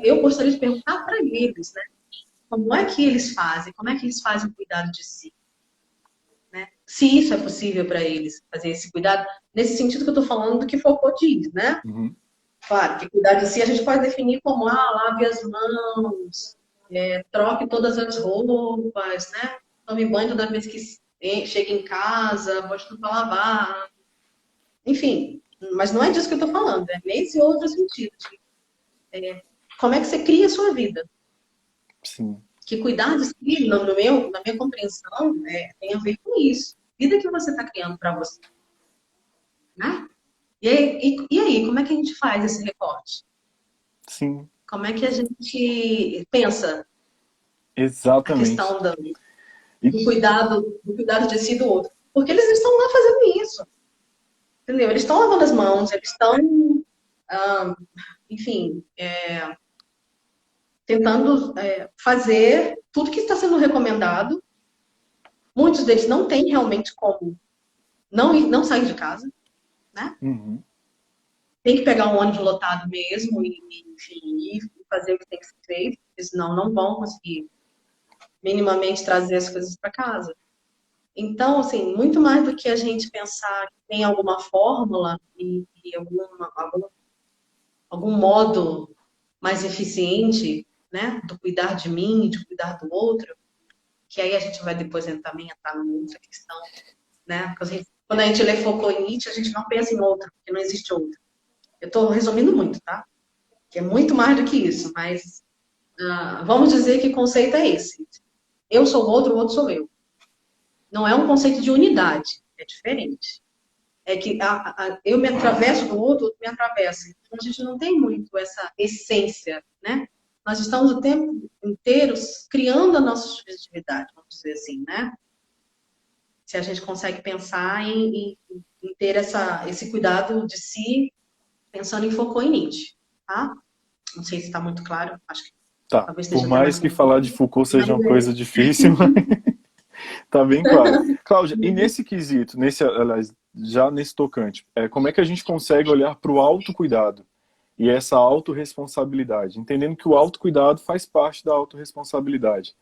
eu gostaria de perguntar para eles, né? Como é que eles fazem? Como é que eles fazem o cuidado de si? Né? Se isso é possível para eles, fazer esse cuidado, nesse sentido que eu estou falando do que Foucault diz, né? Uhum. Claro, que cuidar de si a gente pode definir como, lave as mãos, troque todas as roupas, né? Tome banho toda vez que chega em casa, bote tudo para lavar. Enfim, Mas não é disso que eu estou falando, é nesse outro sentido. Como é que você cria a sua vida? Sim. Que cuidar de si, na minha compreensão, tem a ver com isso. Vida que você está criando para você, né? E aí, como é que a gente faz esse recorte? Sim. Como é que a gente pensa a Exatamente. questão E, do cuidado de si e do outro? Porque eles estão lá fazendo isso, entendeu? Eles estão lavando as mãos, eles estão, ah, enfim, tentando fazer tudo que está sendo recomendado. Muitos deles não têm realmente como não sair de casa, né? uhum. Tem que pegar um ônibus lotado mesmo enfim, e fazer o que tem que ser feito, porque senão não vão conseguir minimamente trazer as coisas para casa. Então, assim, muito mais do que a gente pensar que tem alguma fórmula e algum modo mais eficiente, né, do cuidar de mim e de cuidar do outro, que aí a gente vai depois também entrar numa outra questão, né? Porque quando a gente lê Foucault e Nietzsche, a gente não pensa em outro, porque não existe outro. Eu estou resumindo muito, tá? Que é muito mais do que isso, mas vamos dizer que o conceito é esse. Eu sou o outro sou eu. Não é um conceito de unidade, é diferente. É que eu me atravesso do outro, o outro me atravessa. Então a gente não tem muito essa essência, né? Nós estamos o tempo inteiro criando a nossa subjetividade, vamos dizer assim, né? Se a gente consegue pensar em ter esse cuidado de si, pensando em Foucault e Nietzsche, tá? Não sei se está muito claro, acho que Tá. talvez Por esteja até mais mais que falar confuso. de Foucault Mas seja uma coisa difícil, tá bem claro. Cláudia, e nesse quesito, aliás, já nesse tocante, como é que a gente consegue olhar para o autocuidado e essa autorresponsabilidade, entendendo que o autocuidado faz parte da autorresponsabilidade?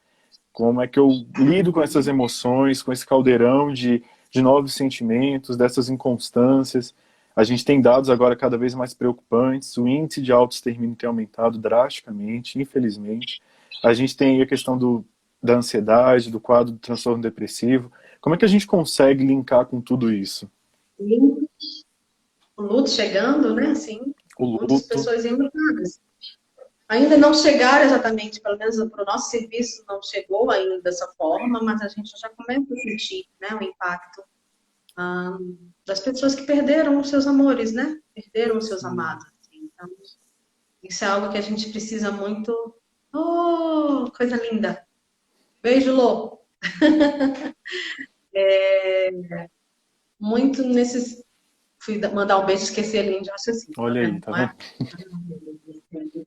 Como é que eu lido com essas emoções, com esse caldeirão de novos sentimentos, dessas inconstâncias? A gente tem dados agora cada vez mais preocupantes, o índice de autoextermínio tem aumentado drasticamente, infelizmente. A gente tem a questão da ansiedade, do quadro do transtorno depressivo. Como é que a gente consegue linkar com tudo isso? o luto chegando, né? Assim, O muitas luto, pessoas enlutadas. Ainda não chegaram exatamente, pelo menos para o nosso serviço não chegou ainda dessa forma, mas a gente já começa a sentir, né, o impacto das pessoas que perderam os seus amores, né? Perderam os seus sim, amados. Assim. Então, isso é algo que a gente precisa muito. Oh, coisa linda! Beijo, Lô! Muito nesses. Fui mandar um beijo e esqueci a linha de raciocínio, tá olha aí, vendo? tá Não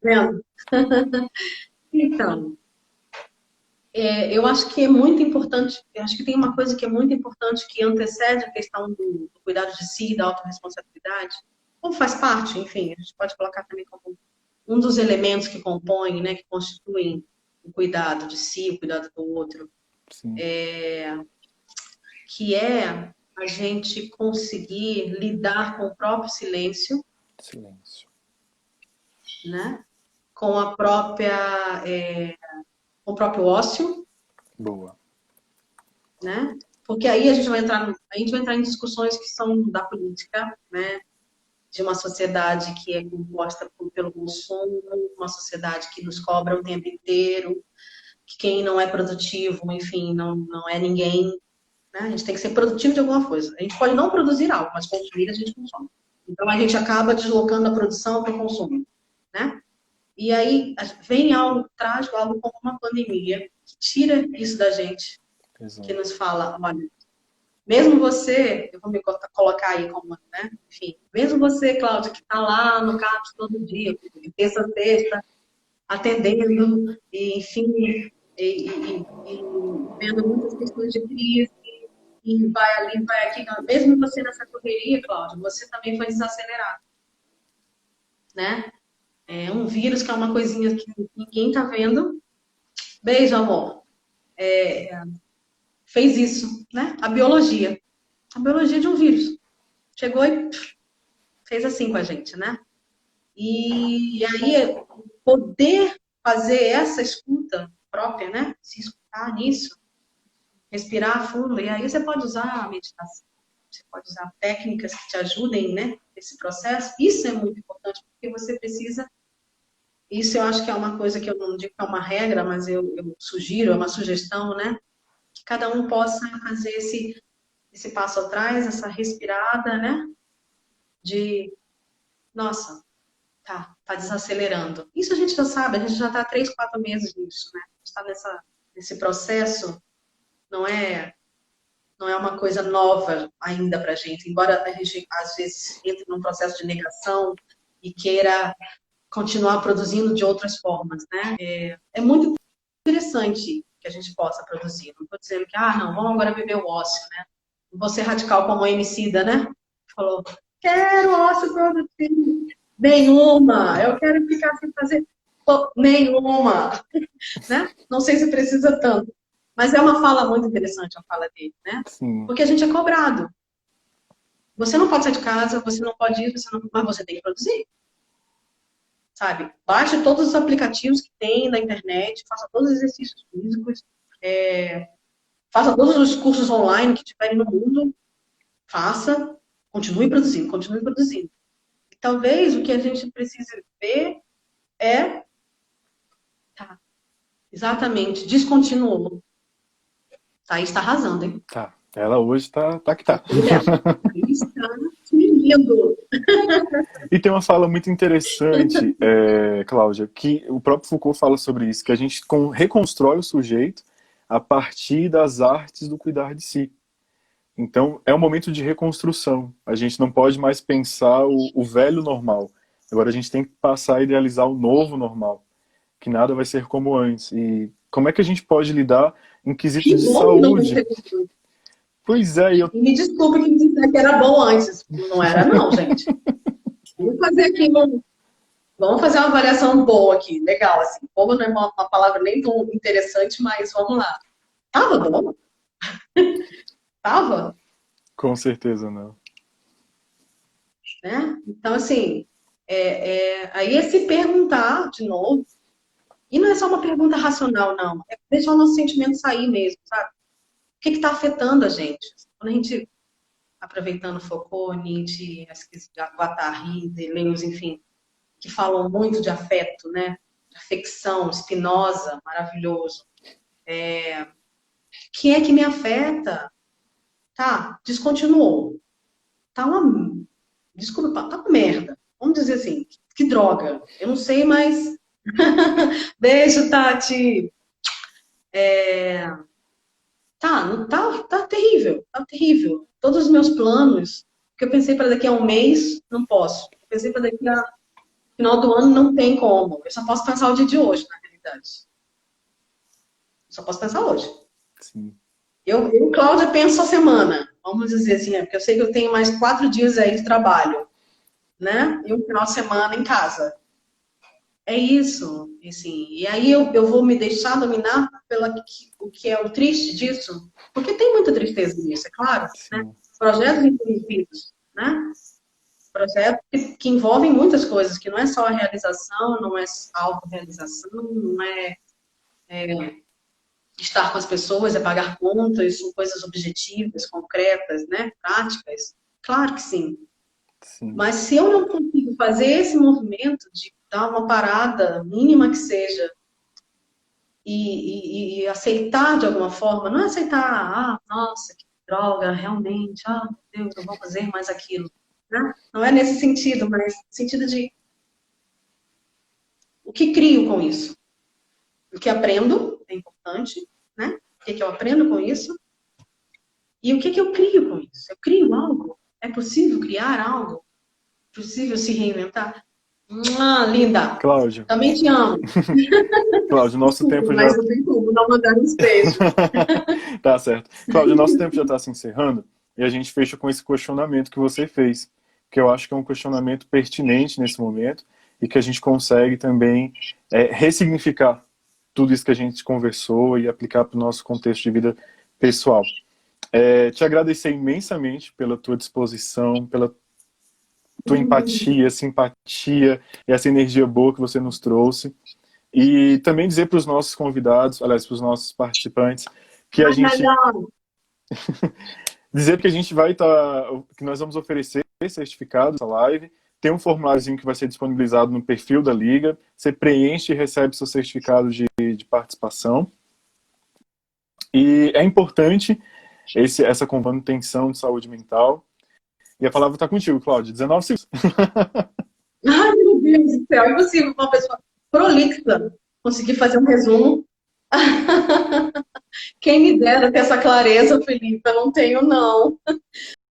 vendo? é? Tá vendo? Então, eu acho que é muito importante, eu acho que tem uma coisa que é muito importante que antecede a questão do cuidado de si, da autorresponsabilidade, ou faz parte, enfim, a gente pode colocar também como um dos elementos que compõem, né, que constituem o cuidado de si, o cuidado do outro, Sim, que é a gente conseguir lidar com o próprio silêncio, silêncio. né, com a própria, com o próprio ócio, Boa. né? Porque aí a gente vai entrar em discussões que são da política, né? De uma sociedade que é composta pelo consumo, uma sociedade que nos cobra o tempo inteiro, que quem não é produtivo, enfim, não é ninguém, né? A gente tem que ser produtivo de alguma coisa. A gente pode não produzir algo, mas consumir a gente consome. Então a gente acaba deslocando a produção para o consumo, né? E aí vem algo trágico, algo como uma pandemia, que tira isso da gente, que Exato. nos fala, olha, mesmo você, eu vou me colocar aí como, né? Enfim, mesmo você, Cláudia, que está lá no CAPS todo dia, de terça a sexta, atendendo, e, enfim, e vendo muitas questões de crise, e vai ali, vai aqui, mesmo você nessa correria, Cláudia, você também foi desacelerar, né? É um vírus que é uma coisinha que ninguém tá vendo. Beijo, amor. Fez isso, né? A biologia. A biologia de um vírus. Chegou e fez assim com a gente, né? E aí, poder fazer essa escuta própria, né? Se escutar nisso, respirar fundo, e aí você pode usar a meditação. você pode usar técnicas que te ajudem, né, nesse processo. Isso é muito importante, porque você precisa. Isso eu acho que é uma coisa que eu não digo que é uma regra, mas eu sugiro, é uma sugestão, né? Que cada um possa fazer esse passo atrás, essa respirada, né? De, nossa, tá desacelerando. Isso a gente já sabe, a gente já está há 3, 4 meses nisso, né? A gente está nesse processo, não é uma coisa nova ainda para a gente, embora a gente às vezes entre num processo de negação e queira continuar produzindo de outras formas, né? É muito interessante que a gente possa produzir. Não estou dizendo que, não, vamos agora viver o ócio, né? Não vou ser radical como a Emicida, né? Falou, quero ócio produtivo. Nenhuma. Eu quero ficar sem fazer nenhuma. Né? Não sei se precisa tanto. Mas é uma fala muito interessante a fala dele, né? Sim. Porque a gente é cobrado. Você não pode sair de casa, você não pode ir, mas você tem que produzir. Sabe? Baixe todos os aplicativos que tem na internet, faça todos os exercícios físicos, faça todos os cursos online que tiverem no mundo, faça, continue produzindo, continue produzindo. E talvez o que a gente precisa ver é, exatamente, descontinuou. Thaís está arrasando, hein? Tá. Ela hoje tá que tá. Está lindo. E tem uma fala muito interessante, Cláudia, que o próprio Foucault fala sobre isso, que a gente reconstrói o sujeito a partir das artes do cuidar de si. Então, é um momento de reconstrução. A gente não pode mais pensar o velho normal. Agora a gente tem que passar a idealizar o novo normal, que nada vai ser como antes. E como é que a gente pode lidar em quesitos de saúde? Pois é, E me desculpe que me disser que era bom antes. Não era não, gente. Vamos fazer aqui vamos fazer uma avaliação boa aqui, legal, assim. Boa não é uma palavra nem tão interessante, mas vamos lá. Tava bom? Tava? Com certeza não. Né? Então, assim, aí é se perguntar de novo. E não é só uma pergunta racional, não. É deixar o nosso sentimento sair mesmo, sabe? O que está afetando a gente? Quando a gente, aproveitando Foucault, Nietzsche, Guattari, Deleuze, enfim, que falam muito de afeto, né? De afecção, Spinoza, maravilhoso. Quem é que me afeta? Tá, descontinuou. Desculpa, tá uma merda. Vamos dizer assim, que droga. Eu não sei, mas... Beijo, Tati. Tá terrível, tá terrível. Todos os meus planos, que eu pensei para daqui a um mês, não posso. Eu pensei para daqui a final do ano, não tem como. Eu só posso pensar o dia de hoje, na realidade. Só posso pensar hoje. Sim. Eu, Cláudia, penso a semana. Vamos dizer assim, porque eu sei que eu tenho mais 4 dias aí de trabalho, né? E um final de semana em casa. É isso, assim. E aí eu vou me deixar dominar o que é o triste disso, porque tem muita tristeza nisso, é claro, né? Projetos interrompidos, né? Projetos que envolvem muitas coisas, que não é só a realização, não é a autorrealização, não é estar com as pessoas, é pagar contas, são coisas objetivas, concretas, né? Práticas. Claro que sim. Mas se eu não consigo fazer esse movimento de dar uma parada, mínima que seja, e aceitar de alguma forma, não é aceitar, nossa, que droga, realmente, meu Deus, não vou fazer mais aquilo. Né? Não é nesse sentido, mas no sentido de o que crio com isso? O que aprendo é importante, né? O que eu aprendo com isso? E o que eu crio com isso? Eu crio algo? É possível criar algo? É possível se reinventar? Linda! Cláudia. Também te amo. Cláudia, nosso tempo já... Mas não tem como não mandar uns beijos. Tá certo. Cláudia, nosso tempo já está se encerrando e a gente fecha com esse questionamento que você fez, que eu acho que é um questionamento pertinente nesse momento e que a gente consegue também ressignificar tudo isso que a gente conversou e aplicar para o nosso contexto de vida pessoal. Te agradecer imensamente pela tua disposição, pela tua empatia, simpatia e essa energia boa que você nos trouxe. E também dizer para os nossos convidados, aliás, para os nossos participantes, que a gente... Dizer que a gente vai que nós vamos oferecer certificado nessa live. Tem um formuláriozinho que vai ser disponibilizado no perfil da Liga. Você preenche e recebe seu certificado de participação. E é importante essa manutenção de saúde mental. E a palavra está contigo, Cláudia. 19 segundos. Ai, meu Deus do céu, é impossível uma pessoa prolixa conseguir fazer um resumo. Quem me dera ter essa clareza, Felipe, eu não tenho, não.